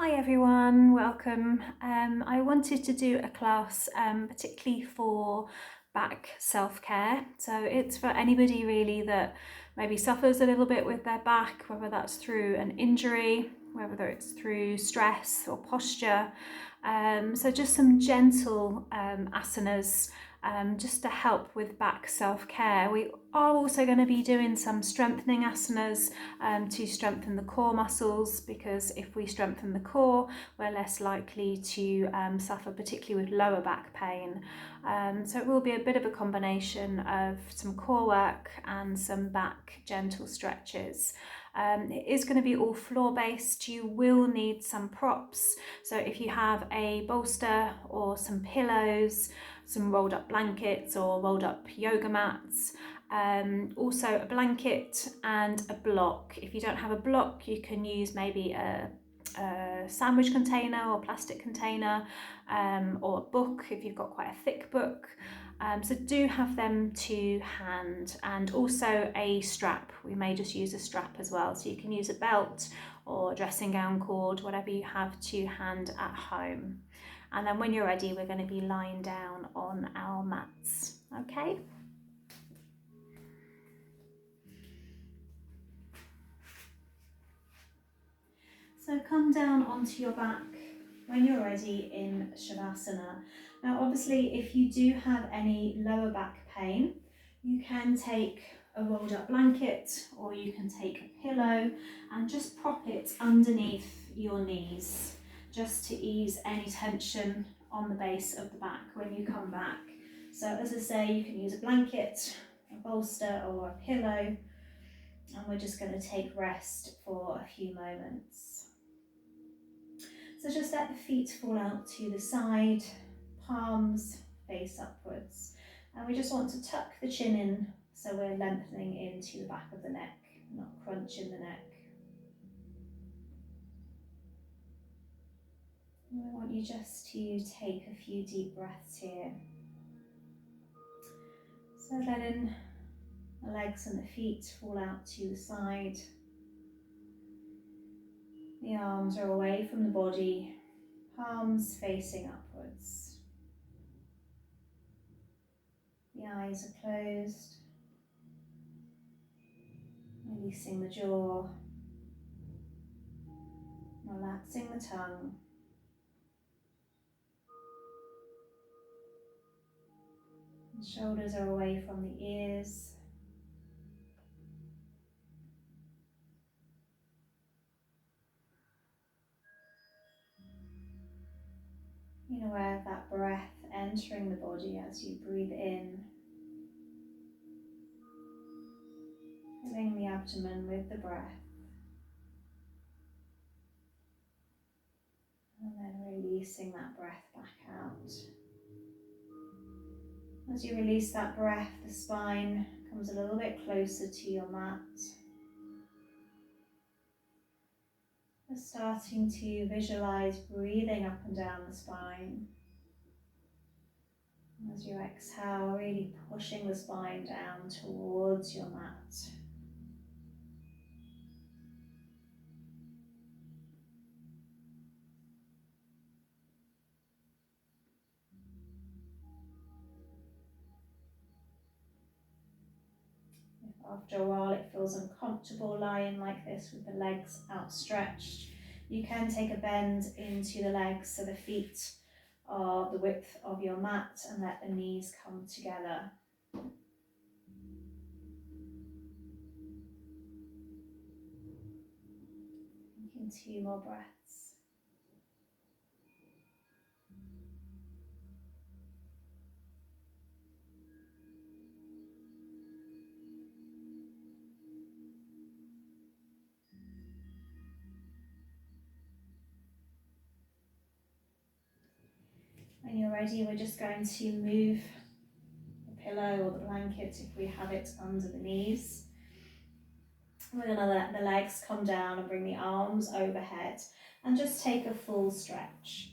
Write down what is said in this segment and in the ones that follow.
Hi everyone, welcome. I wanted to do a class particularly for back self-care. So it's for anybody really that maybe suffers a little bit with their back, whether that's through an injury, whether it's through stress or posture. So just some gentle asanas just to help with back self-care. We are also going to be doing some strengthening asanas to strengthen the core muscles, because if we strengthen the core, we're less likely to suffer particularly with lower back pain. So it will be a bit of a combination of some core work and some back gentle stretches. It is going to be all floor based. You will need some props. So if you have a bolster or some pillows, some rolled up blankets or rolled up yoga mats, also a blanket and a block. If you don't have a block, you can use maybe a sandwich container or plastic container, or a book if you've got quite a thick book. So do have them to hand, and also a strap. We may just use a strap as well, so you can use a belt or dressing gown cord, whatever you have to hand at home. And then when you're ready, we're going to be lying down on our mats. Okay? So come down onto your back when you're ready in Shavasana. Now obviously if you do have any lower back pain, you can take a rolled up blanket or you can take a pillow and just prop it underneath your knees, just to ease any tension on the base of the back when you come back. So as I say, you can use a blanket, a bolster or a pillow, and we're just going to take rest for a few moments. So just let the feet fall out to the side, palms face upwards. And we just want to tuck the chin in so we're lengthening into the back of the neck, not crunching the neck. And I want you just to take a few deep breaths here. So letting the legs and the feet fall out to the side. The arms are away from the body, palms facing upwards. The eyes are closed, releasing the jaw, relaxing the tongue. The shoulders are away from the ears. Being aware of that breath entering the body as you breathe in. Filling the abdomen with the breath. And then releasing that breath back out. As you release that breath, the spine comes a little bit closer to your mat. Just starting to visualize breathing up and down the spine. As you exhale, really pushing the spine down towards your mat. After a while it feels uncomfortable lying like this with the legs outstretched, you can take a bend into the legs so the feet are the width of your mat and let the knees come together. Taking 2 more breaths. When you're ready, we're just going to move the pillow or the blanket, if we have it, under the knees. We're going to let the legs come down and bring the arms overhead and just take a full stretch.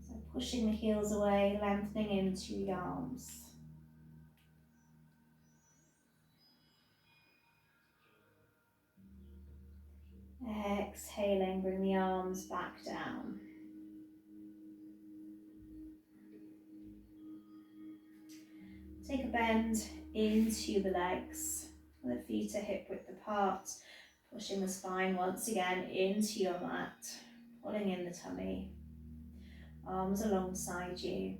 So pushing the heels away, lengthening into the arms. Exhaling, bring the arms back down. Take a bend into the legs. The feet are hip width apart, pushing the spine once again into your mat, pulling in the tummy, arms alongside you.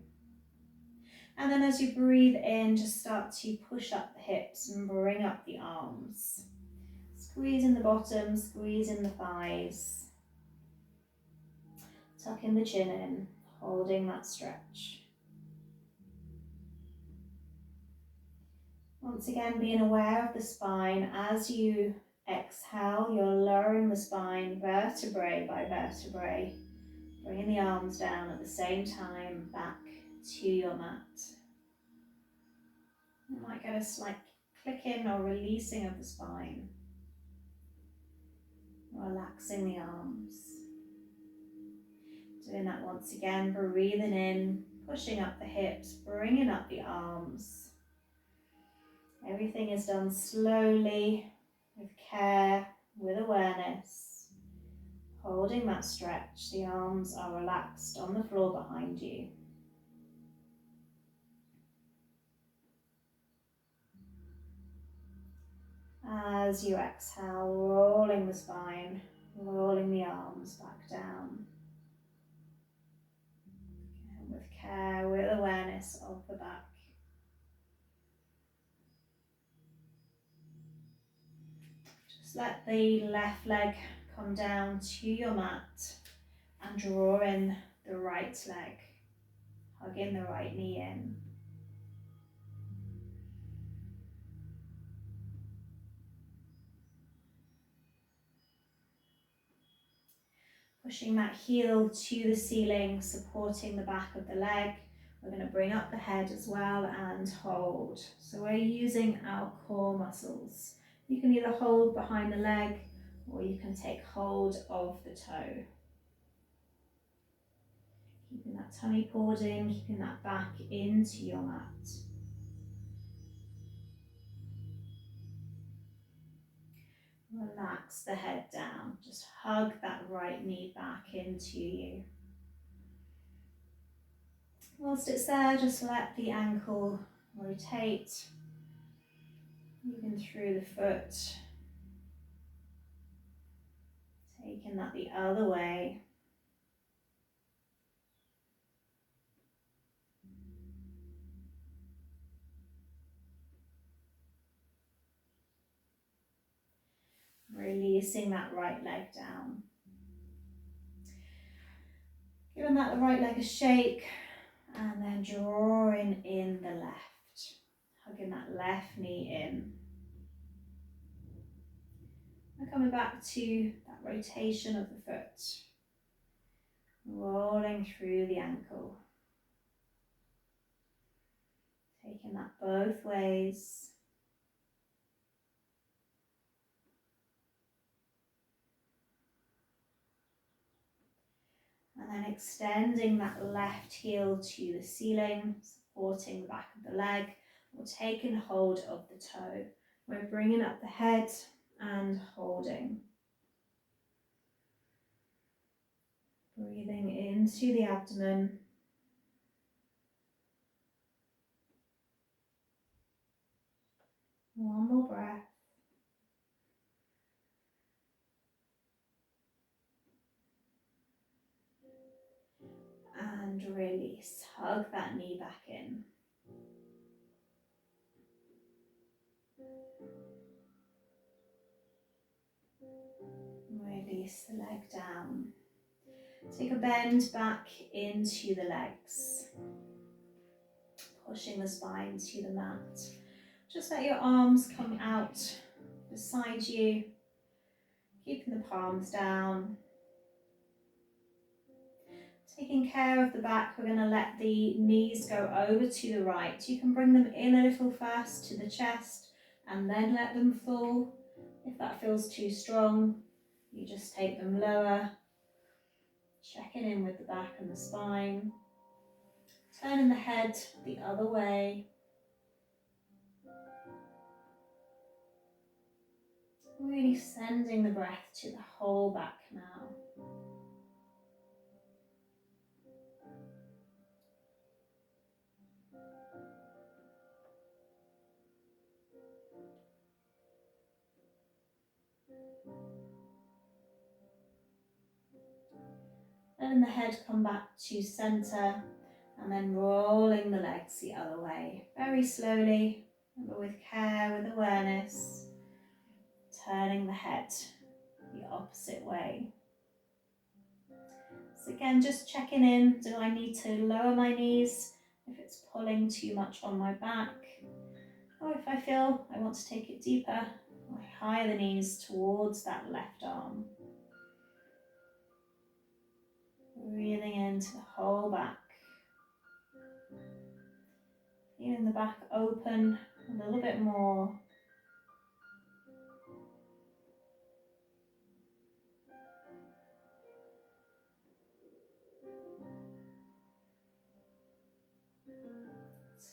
And then as you breathe in, just start to push up the hips and bring up the arms. Squeeze in the bottom, squeeze in the thighs. Tucking the chin in, holding that stretch. Once again, being aware of the spine. As you exhale, you're lowering the spine vertebrae by vertebrae, bringing the arms down at the same time back to your mat. You might get a slight clicking or releasing of the spine, relaxing the arms. Doing that once again, breathing in, pushing up the hips, bringing up the arms. Everything is done slowly, with care, with awareness. Holding that stretch, the arms are relaxed on the floor behind you. As you exhale, rolling the spine, rolling the arms back down. And with care, with awareness of the back. Just let the left leg come down to your mat and draw in the right leg, hugging the right knee in. Pushing that heel to the ceiling, supporting the back of the leg. We're going to bring up the head as well and hold. So we're using our core muscles. You can either hold behind the leg or you can take hold of the toe. Keeping that tummy pulled in, keeping that back into your mat. Relax the head down. Just hug that right knee back into you. Whilst it's there, just let the ankle rotate, moving through the foot, taking that the other way. Releasing that right leg down. Giving that the right leg a shake and then drawing in the left. Hugging that left knee in. And coming back to that rotation of the foot. Rolling through the ankle. Taking that both ways. And then extending that left heel to the ceiling, supporting the back of the leg, or taking hold of the toe. We're bringing up the head and holding. Breathing into the abdomen. One more breath. And release. Hug that knee back in. Release the leg down. Take a bend back into the legs. Pushing the spine to the mat. Just let your arms come out beside you. Keeping the palms down. Taking care of the back, we're going to let the knees go over to the right. You can bring them in a little first to the chest and then let them fall. If that feels too strong, you just take them lower. Checking in with the back and the spine. Turning the head the other way. Really sending the breath to the whole back now. Letting the head come back to center and then rolling the legs the other way. Very slowly, but with care, with awareness. Turning the head the opposite way. So again, just checking in. Do I need to lower my knees if it's pulling too much on my back? Or if I feel I want to take it deeper, I higher the knees towards that left arm. Breathing into the whole back. Feeling the back open a little bit more.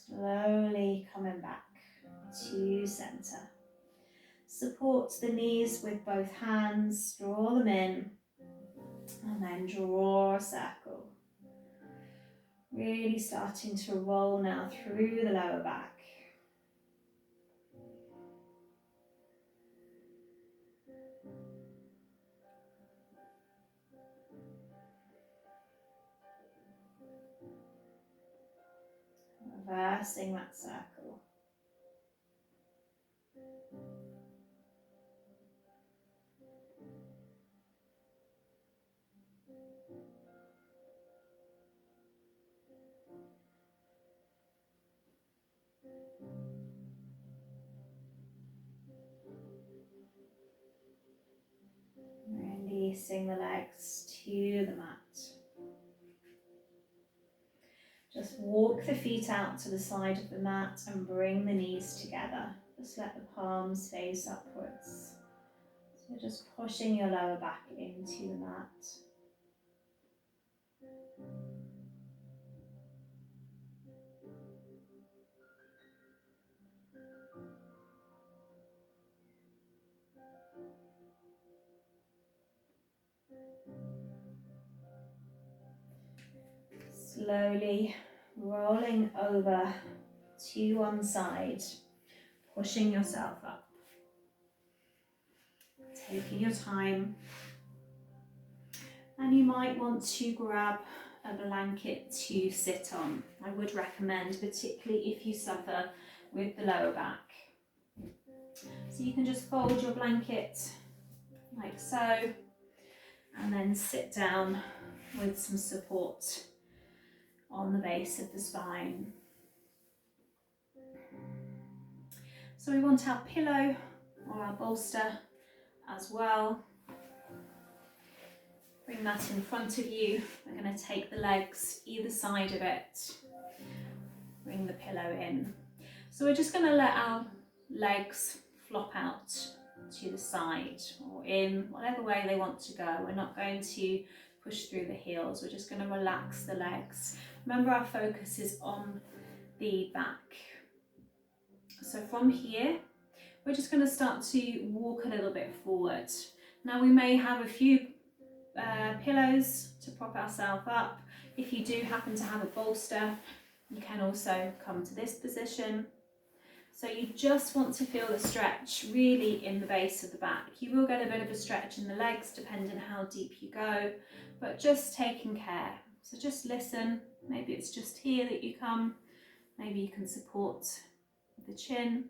Slowly coming back to center. Support the knees with both hands, draw them in, and then draw a circle. Really starting to roll now through the lower back. Reversing that circle. Releasing the legs to the mat. Just walk the feet out to the side of the mat and bring the knees together. Just let the palms face upwards. So just pushing your lower back into the mat. Slowly rolling over to one side, pushing yourself up. Taking your time. And you might want to grab a blanket to sit on. I would recommend, particularly if you suffer with the lower back. So you can just fold your blanket like so, and then sit down with some support on the base of the spine. So we want our pillow or our bolster as well. Bring that in front of you. We're going to take the legs either side of it. Bring the pillow in. So we're just going to let our legs flop out to the side or in, whatever way they want to go. We're not going to push through the heels. We're just going to relax the legs. Remember, our focus is on the back. So from here, we're just going to start to walk a little bit forward. Now we may have a few pillows to prop ourselves up. If you do happen to have a bolster, you can also come to this position. So you just want to feel the stretch really in the base of the back. You will get a bit of a stretch in the legs depending on how deep you go, but just taking care. So just listen. Maybe it's just here that you come. Maybe you can support the chin.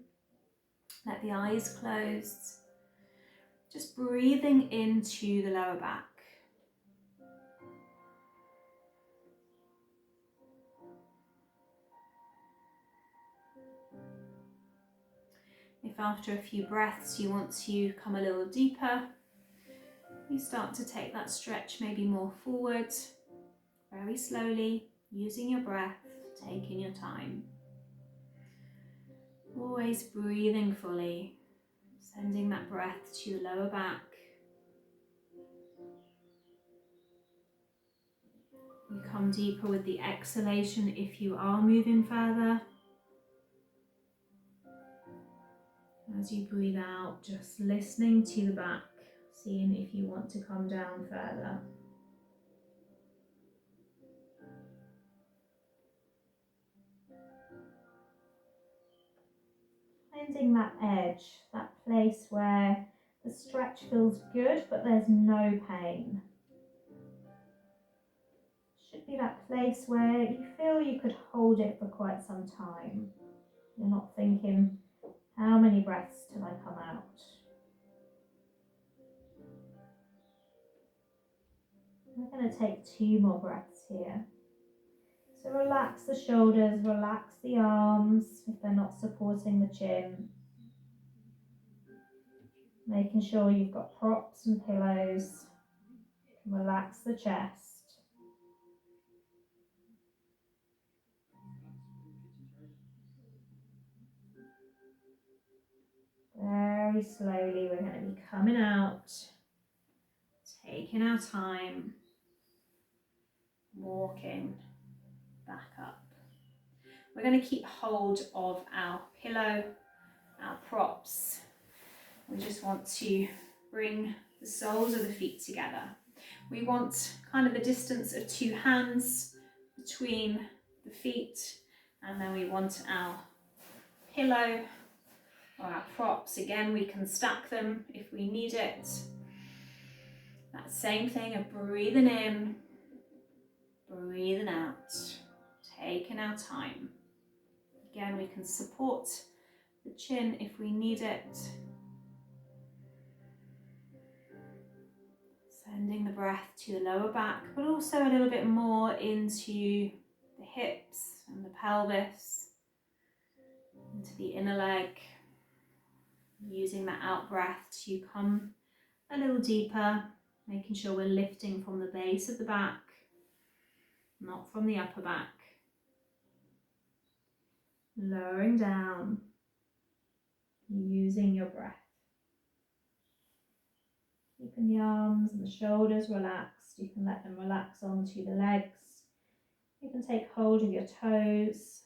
Let the eyes closed. Just breathing into the lower back. If after a few breaths you want to come a little deeper, you start to take that stretch maybe more forward, very slowly, using your breath, taking your time. Always breathing fully, sending that breath to the lower back. You come deeper with the exhalation if you are moving further. As you breathe out, just listening to the back, seeing if you want to come down further. Finding that edge, that place where the stretch feels good but there's no pain. Should be that place where you feel you could hold it for quite some time. You're not thinking, how many breaths till I come out? We're going to take 2 more breaths here. So relax the shoulders, relax the arms if they're not supporting the chin. Making sure you've got props and pillows. Relax the chest. Very slowly we're going to be coming out, taking our time, walking back up. We're going to keep hold of our pillow, our props. We just want to bring the soles of the feet together. We want kind of the distance of 2 hands between the feet, and then we want our pillow or our props. Again, we can stack them if we need it. That same thing of breathing in, breathing out, taking our time. Again, we can support the chin if we need it. Sending the breath to the lower back, but also a little bit more into the hips and the pelvis, into the inner leg. Using that out breath to come a little deeper, making sure we're lifting from the base of the back, not from the upper back. Lowering down, using your breath. Keeping the arms and the shoulders relaxed. You can let them relax onto the legs. You can take hold of your toes.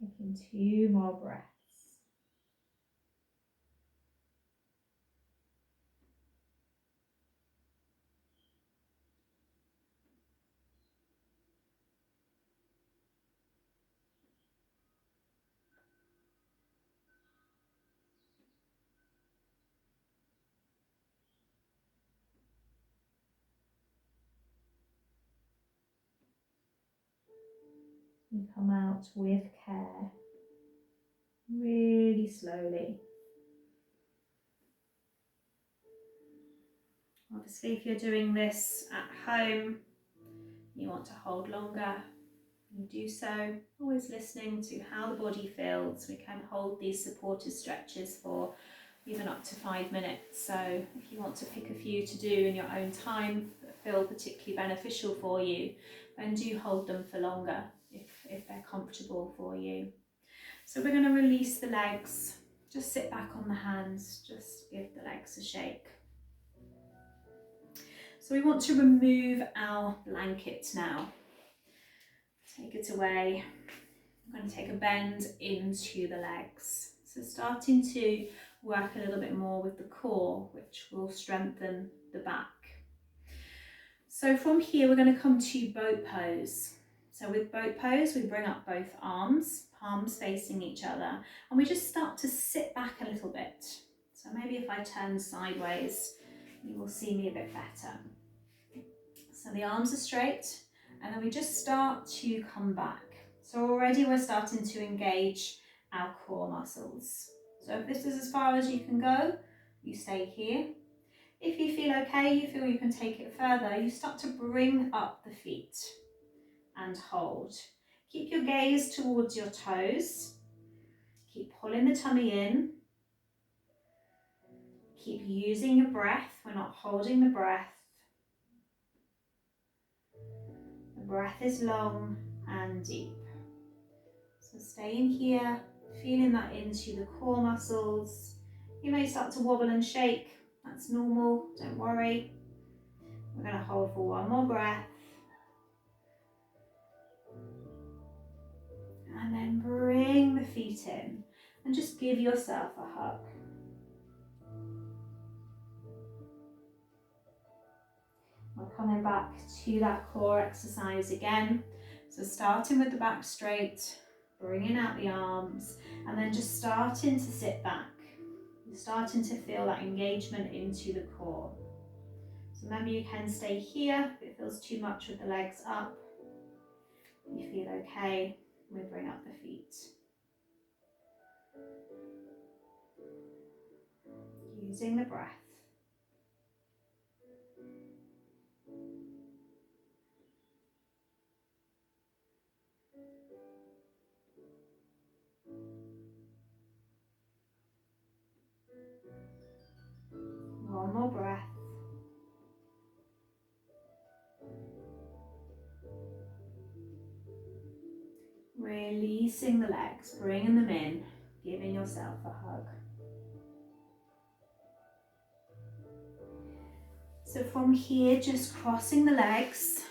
Taking 2 more breaths. You come out with care, really slowly. Obviously, if you're doing this at home, you want to hold longer, you do so. Always listening to how the body feels. We can hold these supported stretches for even up to 5 minutes. So if you want to pick a few to do in your own time that feel particularly beneficial for you, then do hold them for longer if they're comfortable for you. So we're going to release the legs. Just sit back on the hands. Just give the legs a shake. So we want to remove our blanket now. Take it away. I'm going to take a bend into the legs. So starting to work a little bit more with the core, which will strengthen the back. So from here, we're going to come to boat pose. So with boat pose, we bring up both arms, palms facing each other, and we just start to sit back a little bit. So maybe if I turn sideways, you will see me a bit better. So the arms are straight, and then we just start to come back. So already we're starting to engage our core muscles. So if this is as far as you can go, you stay here. If you feel okay, you feel you can take it further, you start to bring up the feet and hold. Keep your gaze towards your toes. Keep pulling the tummy in. Keep using your breath. We're not holding the breath. The breath is long and deep. So staying here, feeling that into the core muscles. You may start to wobble and shake. That's normal, don't worry. We're going to hold for 1 more breath. And then bring the feet in and just give yourself a hug. We're coming back to that core exercise again. So starting with the back straight, bringing out the arms, and then just starting to sit back. You're starting to feel that engagement into the core. So remember, you can stay here if it feels too much with the legs up. You feel okay, we bring up the feet. Using the breath. One more breath. Releasing the legs, bringing them in, giving yourself a hug. So from here, just crossing the legs.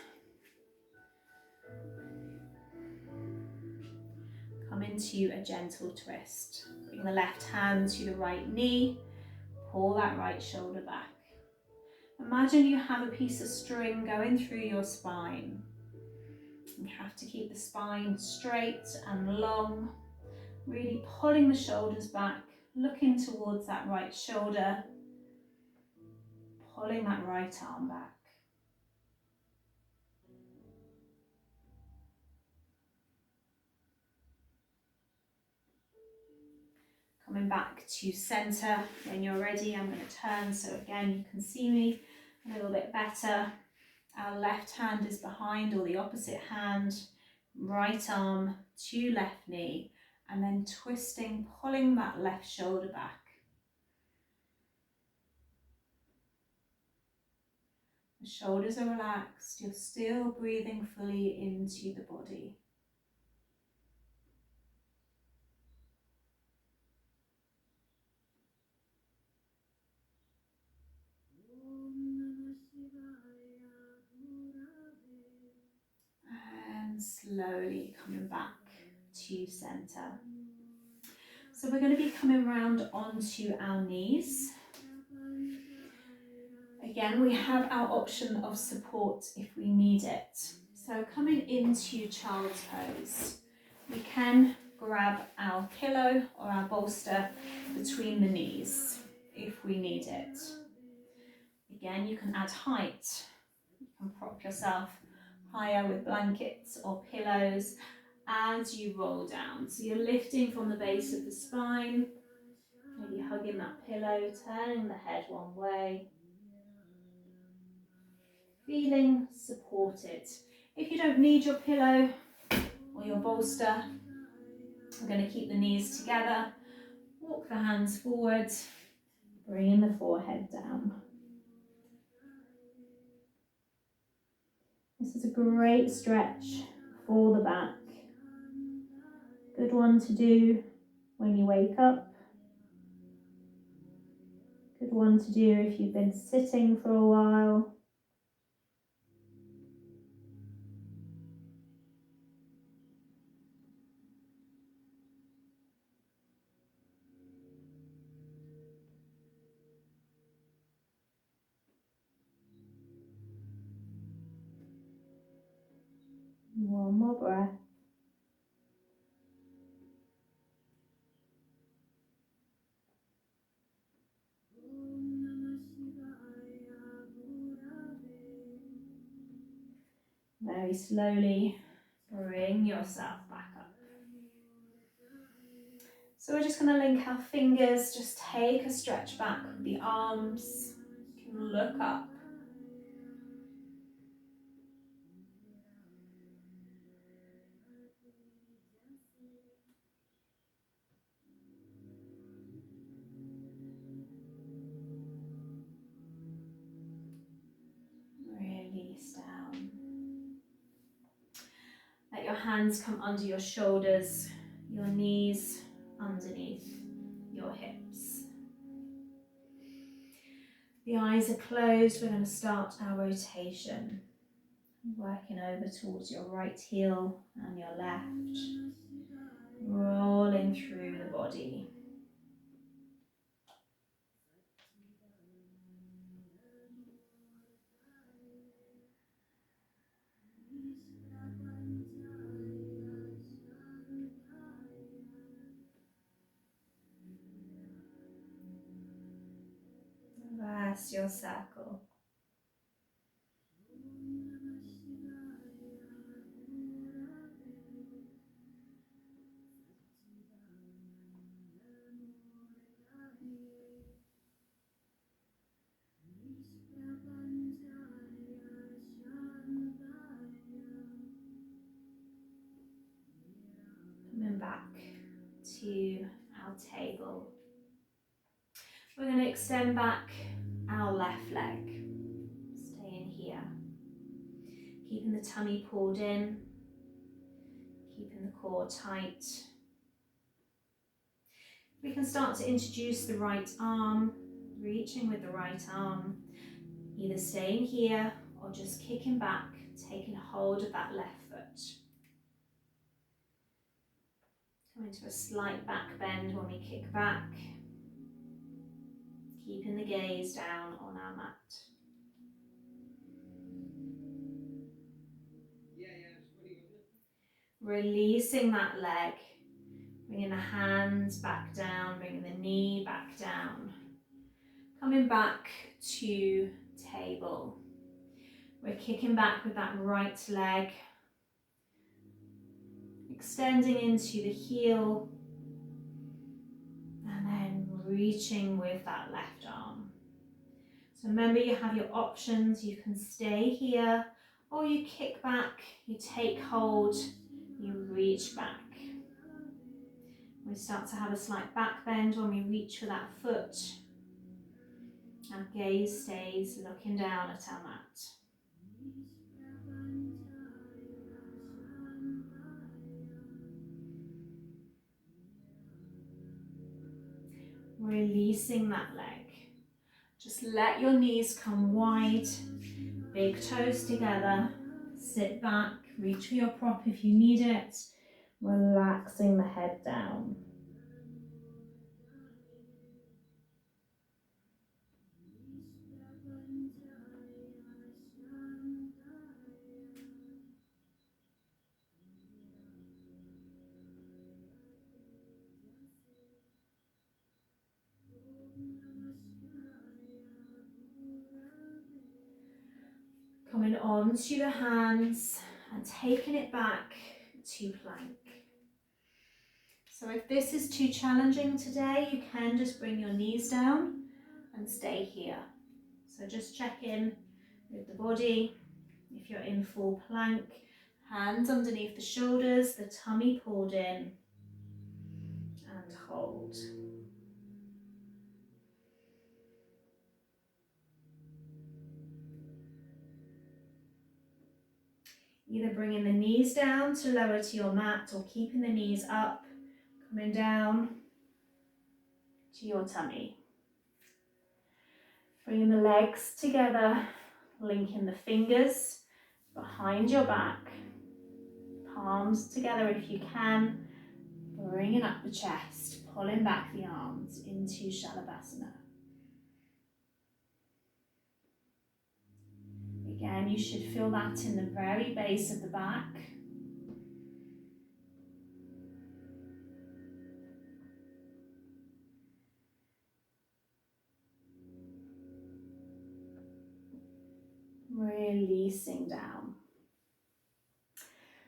Come into a gentle twist. Bring the left hand to the right knee. Pull that right shoulder back. Imagine you have a piece of string going through your spine. You have to keep the spine straight and long. Really pulling the shoulders back, looking towards that right shoulder. Pulling that right arm back. Coming back to center. When you're ready, I'm going to turn so again you can see me a little bit better. Our left hand is behind, or the opposite hand, right arm to left knee, and then twisting, pulling that left shoulder back. The shoulders are relaxed, you're still breathing fully into the body. And slowly coming back to center. So we're going to be coming round onto our knees. Again, we have our option of support if we need it. So coming into child's pose, we can grab our pillow or our bolster between the knees if we need it. Again, you can add height. You can prop yourself higher with blankets or pillows as you roll down. So you're lifting from the base of the spine, maybe hugging that pillow, turning the head one way, feeling supported. If you don't need your pillow or your bolster, we're going to keep the knees together, walk the hands forward, bringing the forehead down. This is a great stretch for the back. Good one to do when you wake up. Good one to do if you've been sitting for a while. One more breath. Very slowly bring yourself back up. So we're just going to link our fingers, just take a stretch back with the arms. You can look up. Release down. Let your hands come under your shoulders, your knees underneath your hips. The eyes are closed. We're going to start our rotation. Working over towards your right heel and your left, rolling through the body. Reverse your circle. Coming back to our table. We're going to extend back our left leg. Staying here. Keeping the tummy pulled in. Keeping the core tight. We can start to introduce the right arm, reaching with the right arm, either staying here or just kicking back, taking hold of that left foot. Coming to a slight back bend when we kick back, keeping the gaze down on our mat. Releasing that leg, bringing the hands back down, bringing the knee back down. Coming back to table. We're kicking back with that right leg, extending into the heel, and then reaching with that left arm. So remember, you have your options. You can stay here, or you kick back, you take hold, you reach back. We start to have a slight back bend when we reach for that foot. Our gaze stays looking down at our mat. Releasing that leg. Just let your knees come wide, big toes together. Sit back, reach for your prop if you need it. Relaxing the head down. Coming on to the hands and taking it back to plank. So if this is too challenging today, you can just bring your knees down and stay here. So just check in with the body. If you're in full plank, hands underneath the shoulders, the tummy pulled in, and hold. Either bringing the knees down to lower to your mat or keeping the knees up, coming down to your tummy. Bringing the legs together, linking the fingers behind your back, palms together if you can, bringing up the chest, pulling back the arms into Shalabhasana. Again, you should feel that in the very base of the back. Releasing down.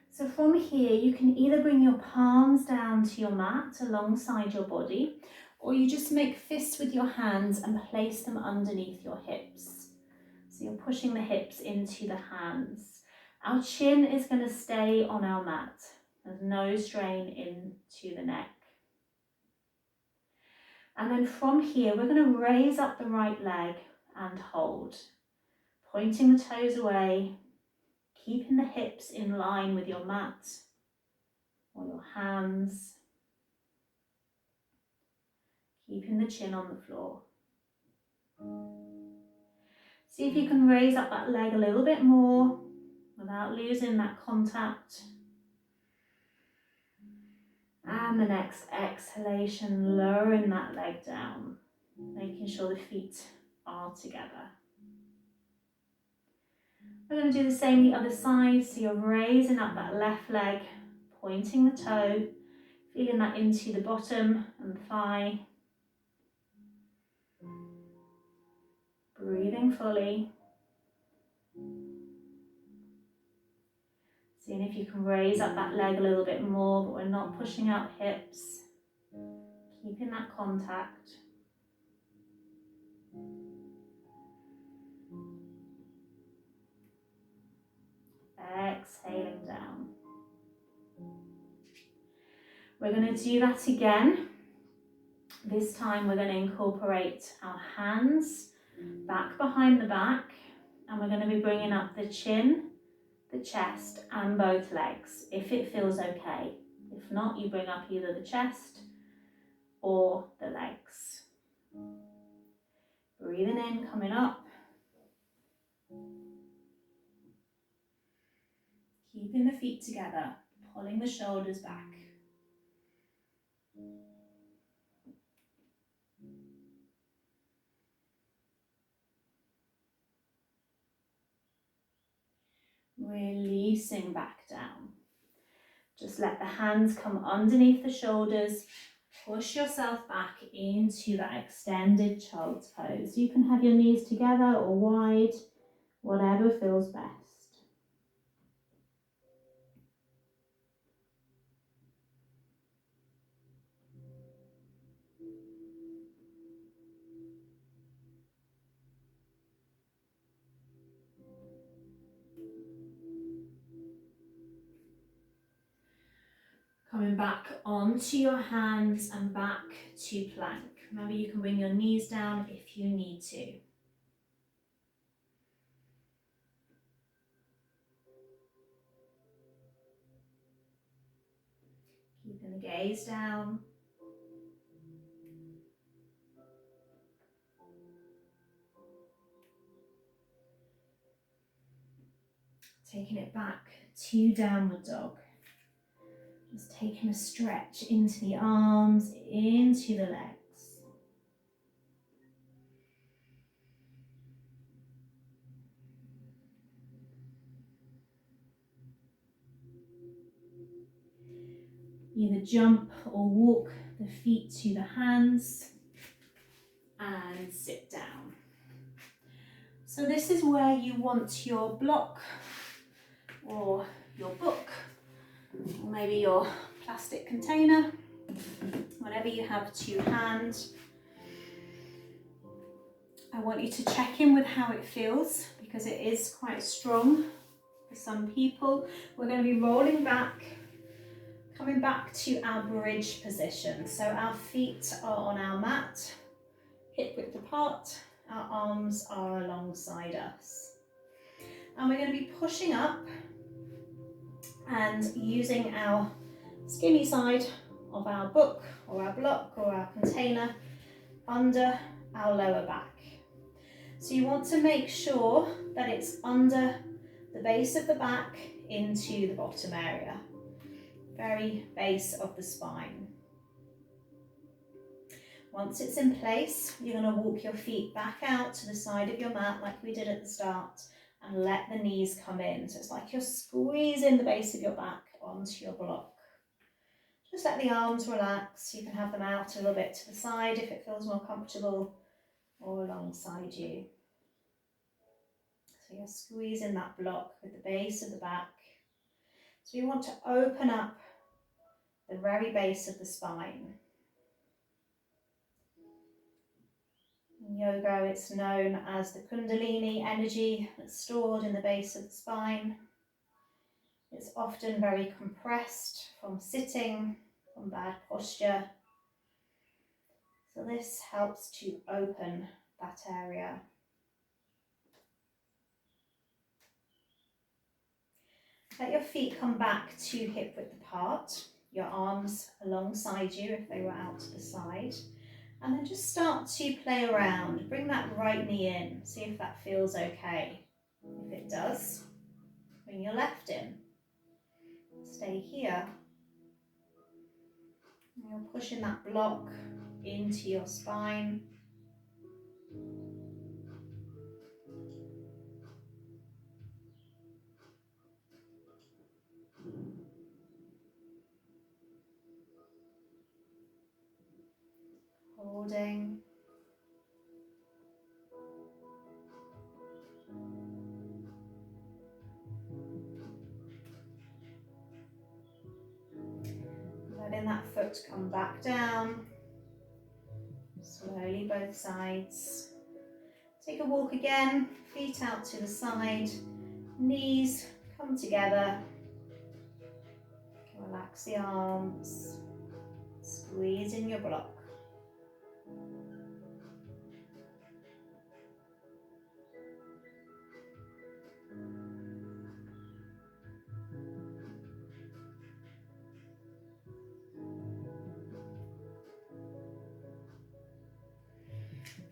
So from here, you can either bring your palms down to your mat alongside your body, or you just make fists with your hands and place them underneath your hips. So you're pushing the hips into the hands. Our chin is going to stay on our mat. There's no strain into the neck. And then from here, we're going to raise up the right leg and hold, pointing the toes away, keeping the hips in line with your mat or your hands, keeping the chin on the floor. See if you can raise up that leg a little bit more, without losing that contact. And the next exhalation, lowering that leg down, making sure the feet are together. We're going to do the same the other side, so you're raising up that left leg, pointing the toe, feeling that into the bottom and the thigh. Breathing fully. Seeing if you can raise up that leg a little bit more, but we're not pushing out hips. Keeping that contact. Exhaling down. We're going to do that again. This time we're going to incorporate our hands back behind the back, and we're going to be bringing up the chin, the chest and both legs, if it feels okay. If not, you bring up either the chest or the legs. Breathing in, coming up. Keeping the feet together, pulling the shoulders back. Releasing back down. Just let the hands come underneath the shoulders. Push yourself back into that extended child's pose. You can have your knees together or wide, whatever feels best. Coming back onto your hands and back to plank. Maybe you can bring your knees down if you need to. Keeping the gaze down. Taking it back to downward dog. Just taking a stretch into the arms, into the legs. Either jump or walk the feet to the hands and sit down. So this is where you want your block or your book, or maybe your plastic container, whatever you have to hand. I want you to check in with how it feels, because it is quite strong for some people. We're going to be rolling back, coming back to our bridge position. So our feet are on our mat, hip width apart, our arms are alongside us. And we're going to be pushing up and using our skinny side of our book or our block or our container under our lower back. So you want to make sure that it's under the base of the back into the bottom area, very base of the spine. Once it's in place, you're going to walk your feet back out to the side of your mat like we did at the start and let the knees come in. So it's like you're squeezing the base of your back onto your block. Just let the arms relax. You can have them out a little bit to the side if it feels more comfortable, or alongside you. So you're squeezing that block with the base of the back. So you want to open up the very base of the spine. In yoga, it's known as the Kundalini energy that's stored in the base of the spine. It's often very compressed from sitting, from bad posture. So this helps to open that area. Let your feet come back to hip width apart, your arms alongside you if they were out to the side. And then just start to play around. Bring that right knee in, see if that feels okay. If it does, Bring your left in. Stay here. You're pushing that block into your spine. Holding. Letting that foot come back down. Slowly both sides. Take a walk again, feet out to the side, knees come together. Relax the arms, squeeze in your block.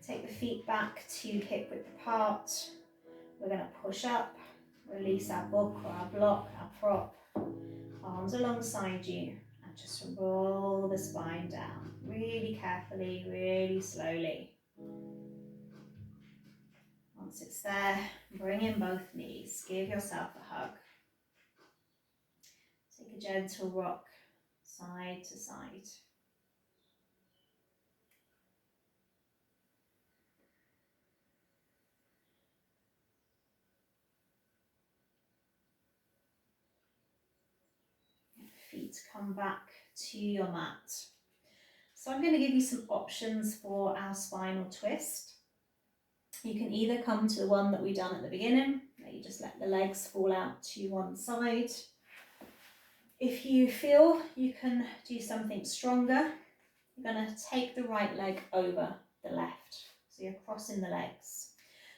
Take the feet back to hip width apart. We're going to push up, release our book or our block, our prop, arms alongside you, and just roll the spine down really carefully, really slowly. Once it's there, bring in both knees, give yourself a hug. Take a gentle rock side to side. Feet come back to your mat. So I'm going to give you some options for our spinal twist. You can either come to the one that we done at the beginning, where you just let the legs fall out to one side. If you feel you can do something stronger, you're going to take the right leg over the left. So you're crossing the legs.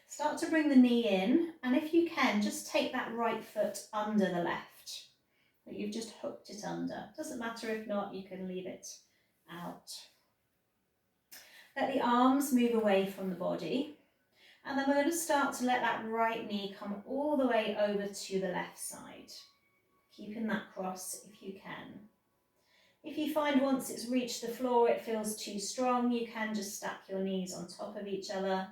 Start to bring the knee in, and if you can, just take that right foot under the left. That you've just hooked it under. Doesn't matter if not, you can leave it out. Let the arms move away from the body, and then we're going to start to let that right knee come all the way over to the left side, keeping that cross if you can. If you find once it's reached the floor it feels too strong, you can just stack your knees on top of each other.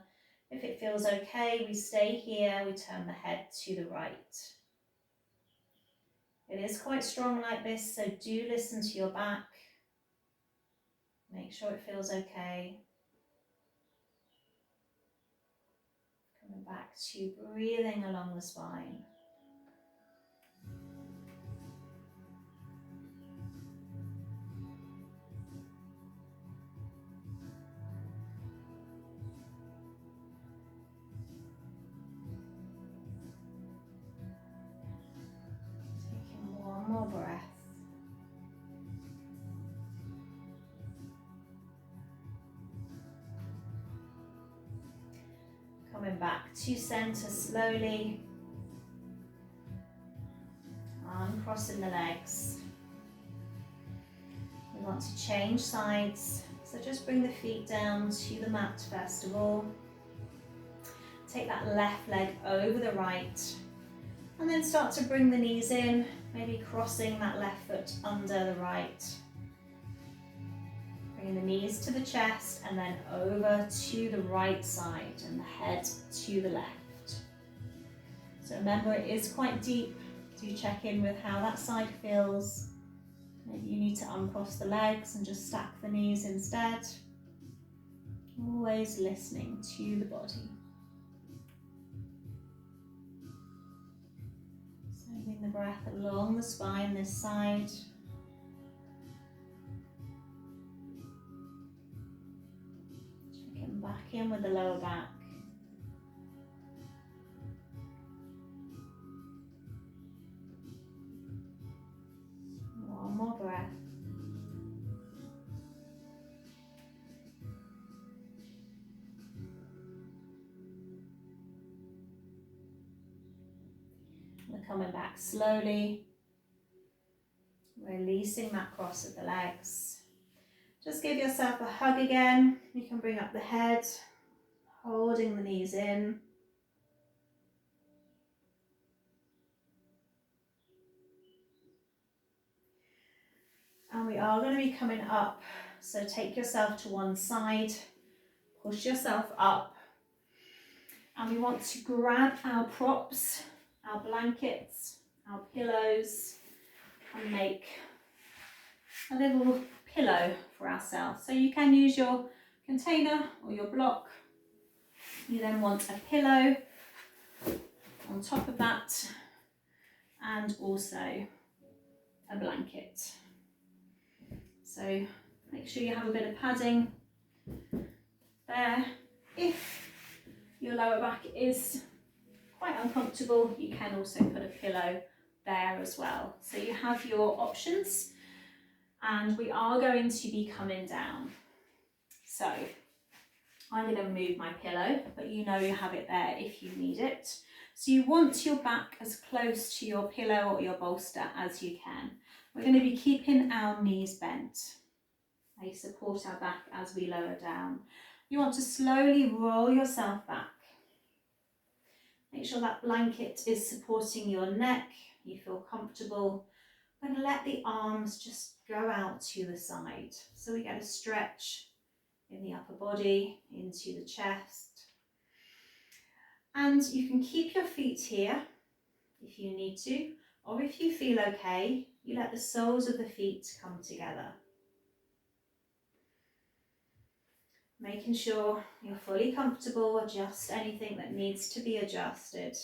If it feels okay, we stay here, we turn the head to the right. It is quite strong like this, so do listen to your back. Make sure it feels okay. Coming back to breathing along the spine. Taking one more breath. Coming back to centre slowly. Uncrossing the legs. We want to change sides, so just bring the feet down to the mat first of all. Take that left leg over the right, and then start to bring the knees in, maybe crossing that left foot under the right. Bringing the knees to the chest and then over to the right side and the head to the left. So remember, it is quite deep. Do check in with how that side feels. Maybe you need to uncross the legs and just stack the knees instead. Always listening to the body. Sending the breath along the spine this side. Checking back in with the lower back. One more breath. We're coming back slowly, releasing that cross of the legs. Just give yourself a hug again. You can bring up the head, holding the knees in. we are going to be coming up, so take yourself to one side, push yourself up, and we want to grab our props, our blankets, our pillows, and make a little pillow for ourselves. So you can use your container or your block. You then want a pillow on top of that, and also a blanket. So make sure you have a bit of padding there. If your lower back is quite uncomfortable, you can also put a pillow there as well. So you have your options, and we are going to be coming down. So I'm going to move my pillow, but you know you have it there if you need it. So you want your back as close to your pillow or your bolster as you can. We're going to be keeping our knees bent. They support our back as we lower down. You want to slowly roll yourself back. Make sure that blanket is supporting your neck. You feel comfortable. I'm going to let the arms just go out to the side. So we get a stretch in the upper body, into the chest. And you can keep your feet here if you need to, or if you feel okay, you let the soles of the feet come together. Making sure you're fully comfortable, adjust anything that needs to be adjusted.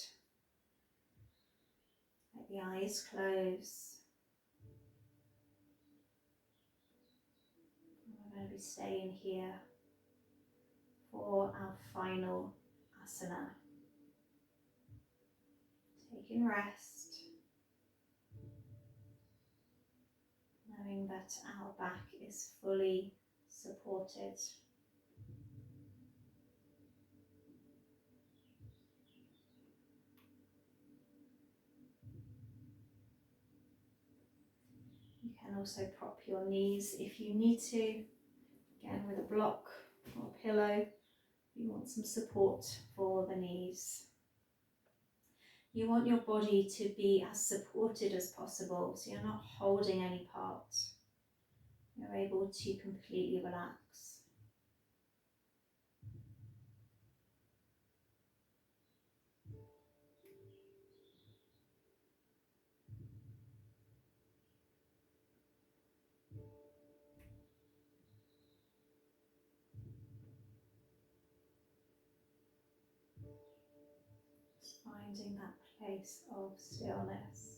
Let the eyes close. We're going to be staying here for our final asana. Taking rest, knowing that our back is fully supported. You can also prop your knees if you need to, again with a block or a pillow. You want some support for the knees. You want your body to be as supported as possible, so you're not holding any part. You're able to completely relax. Just finding that place of stillness.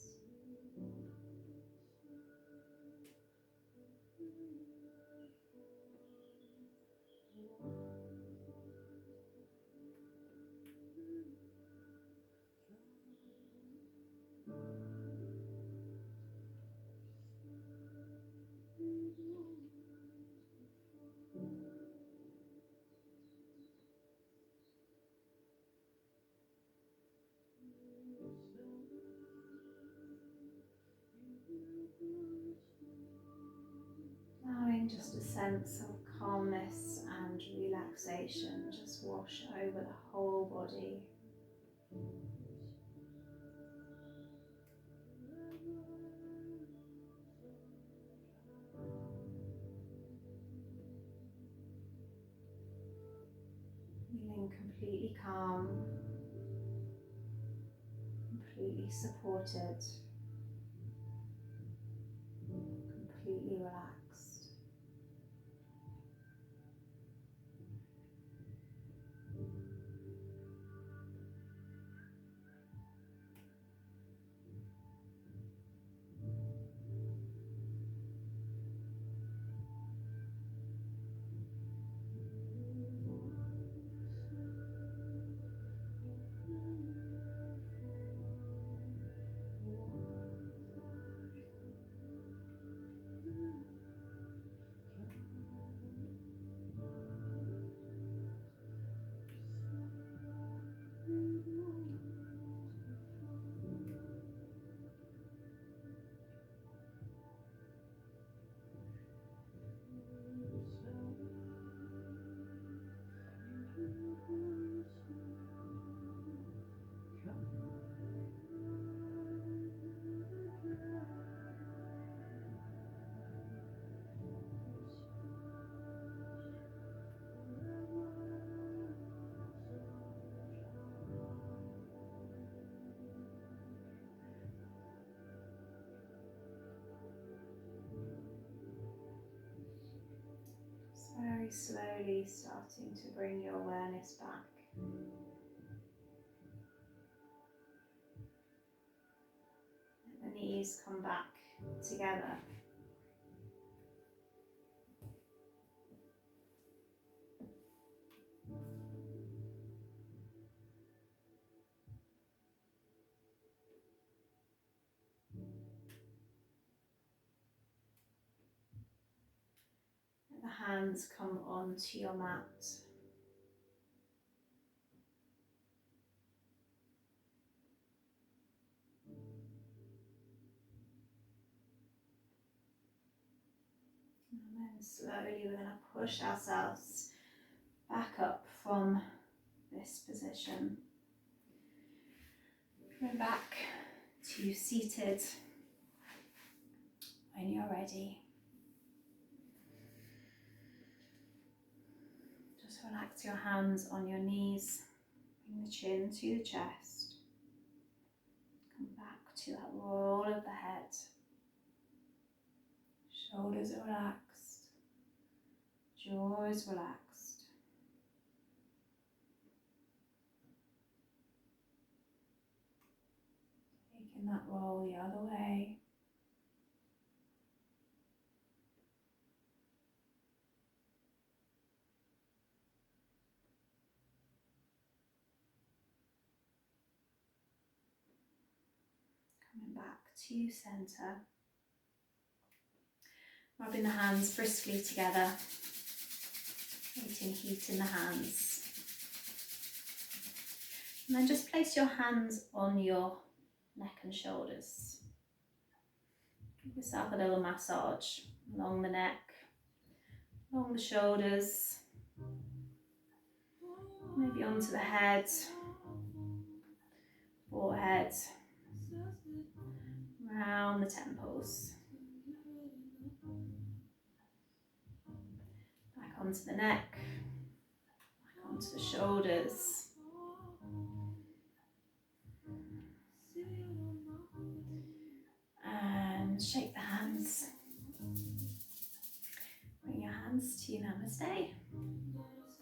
Allowing just a sense of calmness and relaxation just wash over the whole body. Feeling completely calm, completely supported, completely relaxed. Very slowly starting to bring your awareness back. Let the knees come back together. Let the hands come onto your mat. And then slowly we're going to push ourselves back up from this position. Going back to seated when you're ready. Just relax your hands on your knees. Bring the chin to the chest. Come back to that roll of the head. Shoulders are relaxed. Jaw is relaxed. Taking that roll the other way. Coming back to centre. Rubbing the hands briskly together. Creating heat in the hands. And then just place your hands on your neck and shoulders. Give yourself a little massage along the neck, along the shoulders, maybe onto the head, forehead, round the temples, back onto the neck, back onto the shoulders. And shake the hands. Bring your hands to Namaste.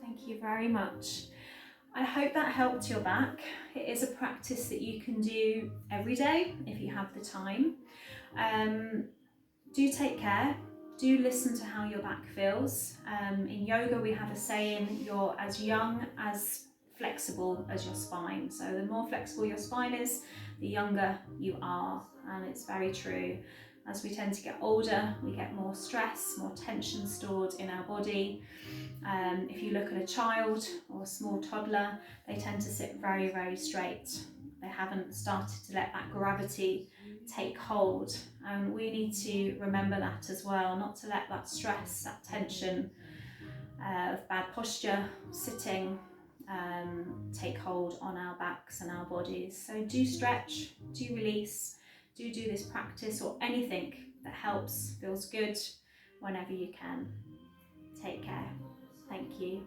Thank you very much. I hope that helped your back. It is a practice that you can do every day if you have the time. Do take care. Do listen to how your back feels. In yoga we have a saying, you're as young as flexible as your spine. So the more flexible your spine is, the younger you are, and it's very true. As we tend to get older, we get more stress, more tension stored in our body. If you look at a child or a small toddler, they tend to sit very, very straight. They haven't started to let that gravity take hold, and we need to remember that as well, not to let that stress, that tension of bad posture, sitting, take hold on our backs and our bodies. So do stretch, do release, do this practice or anything that helps, feels good whenever you can. Take care. Thank you.